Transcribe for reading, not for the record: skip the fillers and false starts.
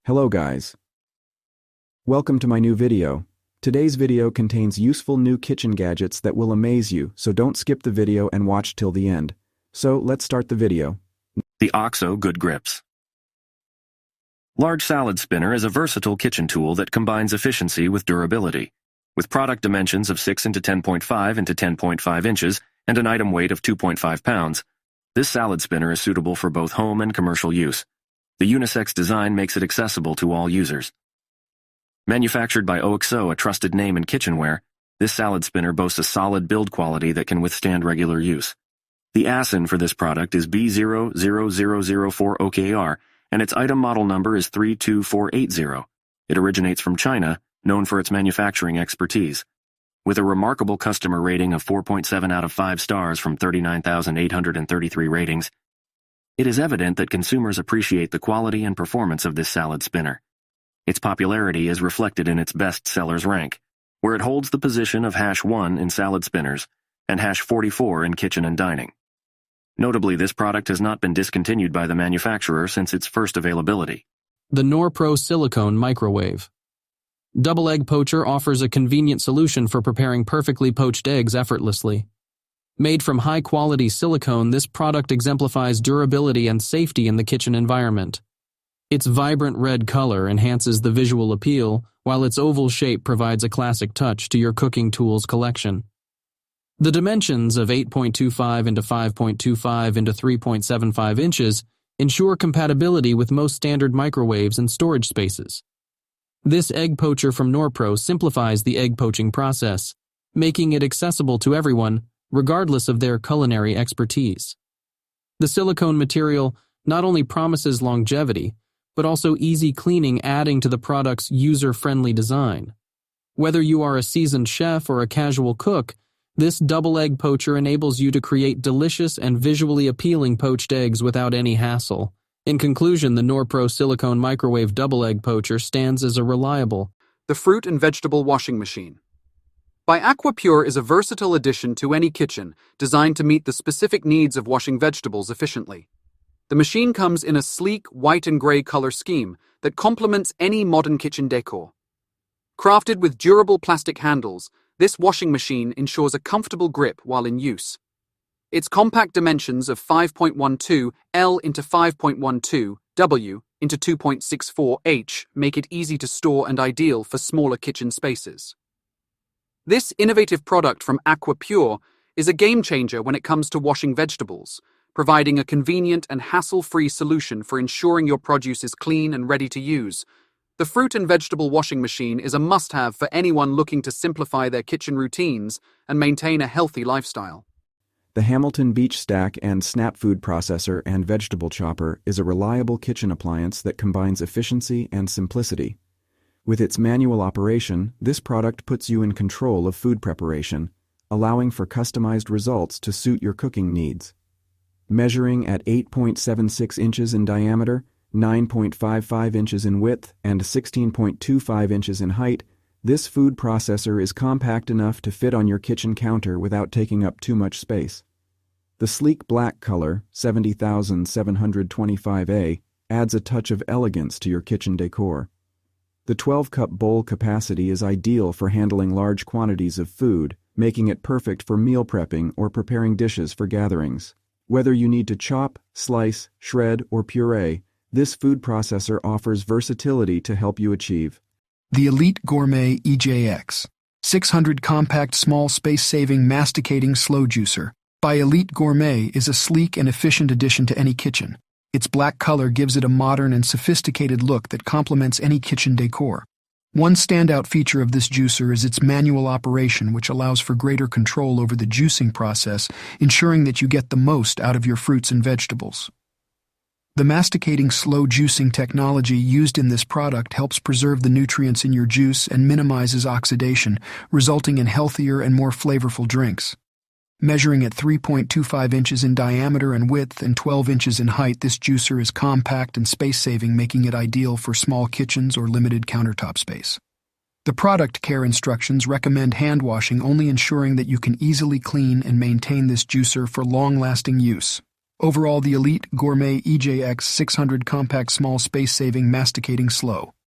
Hello guys. Welcome to my new video. Today's video contains useful new kitchen gadgets that will amaze you, so don't skip the video and watch till the end. So let's start the video. The OXO Good Grips. Large Salad Spinner is a versatile kitchen tool that combines efficiency with durability. With product dimensions of 6 into 10.5 into 10.5 inches and an item weight of 2.5 pounds, this salad spinner is suitable for both home and commercial use. The unisex design makes it accessible to all users. Manufactured by OXO, a trusted name in kitchenware, this salad spinner boasts a solid build quality that can withstand regular use. The ASIN for this product is B00004OKR, and its item model number is 32480. It originates from China, known for its manufacturing expertise. With a remarkable customer rating of 4.7 out of 5 stars from 39,833 ratings, it is evident that consumers appreciate the quality and performance of this salad spinner. Its popularity is reflected in its best sellers rank, where it holds the position of #1 in salad spinners and #44 in kitchen and dining. Notably, this product has not been discontinued by the manufacturer since its first availability. The Norpro Silicone Microwave. Double Egg Poacher offers a convenient solution for preparing perfectly poached eggs effortlessly. Made from high-quality silicone, this product exemplifies durability and safety in the kitchen environment. Its vibrant red color enhances the visual appeal, while its oval shape provides a classic touch to your cooking tools collection. The dimensions of 8.25 into 5.25 into 3.75 inches ensure compatibility with most standard microwaves and storage spaces. This egg poacher from Norpro simplifies the egg poaching process, making it accessible to everyone, regardless of their culinary expertise. The silicone material not only promises longevity, but also easy cleaning, adding to the product's user-friendly design. Whether you are a seasoned chef or a casual cook, this double egg poacher enables you to create delicious and visually appealing poached eggs without any hassle. In conclusion, the Norpro Silicone Microwave Double Egg Poacher stands as a reliable. The fruit and vegetable washing machine. By AquaPure is a versatile addition to any kitchen designed to meet the specific needs of washing vegetables efficiently. The machine comes in a sleek white and gray color scheme that complements any modern kitchen decor. Crafted with durable plastic handles, this washing machine ensures a comfortable grip while in use. Its compact dimensions of 5.12 L into 5.12 W into 2.64 H make it easy to store and ideal for smaller kitchen spaces. This innovative product from AquaPure is a game-changer when it comes to washing vegetables, providing a convenient and hassle-free solution for ensuring your produce is clean and ready to use. The fruit and vegetable washing machine is a must-have for anyone looking to simplify their kitchen routines and maintain a healthy lifestyle. The Hamilton Beach Stack and Snap Food Processor and Vegetable Chopper is a reliable kitchen appliance that combines efficiency and simplicity. With its manual operation, this product puts you in control of food preparation, allowing for customized results to suit your cooking needs. Measuring at 8.76 inches in diameter, 9.55 inches in width, and 16.25 inches in height, this food processor is compact enough to fit on your kitchen counter without taking up too much space. The sleek black color, 70725A, adds a touch of elegance to your kitchen decor. The 12-cup bowl capacity is ideal for handling large quantities of food, making it perfect for meal prepping or preparing dishes for gatherings. Whether you need to chop, slice, shred, or puree, this food processor offers versatility to help you achieve. The Elite Gourmet EJX 600 Compact Small Space-Saving Masticating Slow Juicer by Elite Gourmet is a sleek and efficient addition to any kitchen. Its black color gives it a modern and sophisticated look that complements any kitchen decor. One standout feature of this juicer is its manual operation, which allows for greater control over the juicing process, ensuring that you get the most out of your fruits and vegetables. The masticating slow juicing technology used in this product helps preserve the nutrients in your juice and minimizes oxidation, resulting in healthier and more flavorful drinks. Measuring at 3.25 inches in diameter and width and 12 inches in height, this juicer is compact and space-saving, making it ideal for small kitchens or limited countertop space. The product care instructions recommend hand washing, only ensuring that you can easily clean and maintain this juicer for long-lasting use. Overall, the Elite Gourmet EJX 600 compact small space-saving masticating slow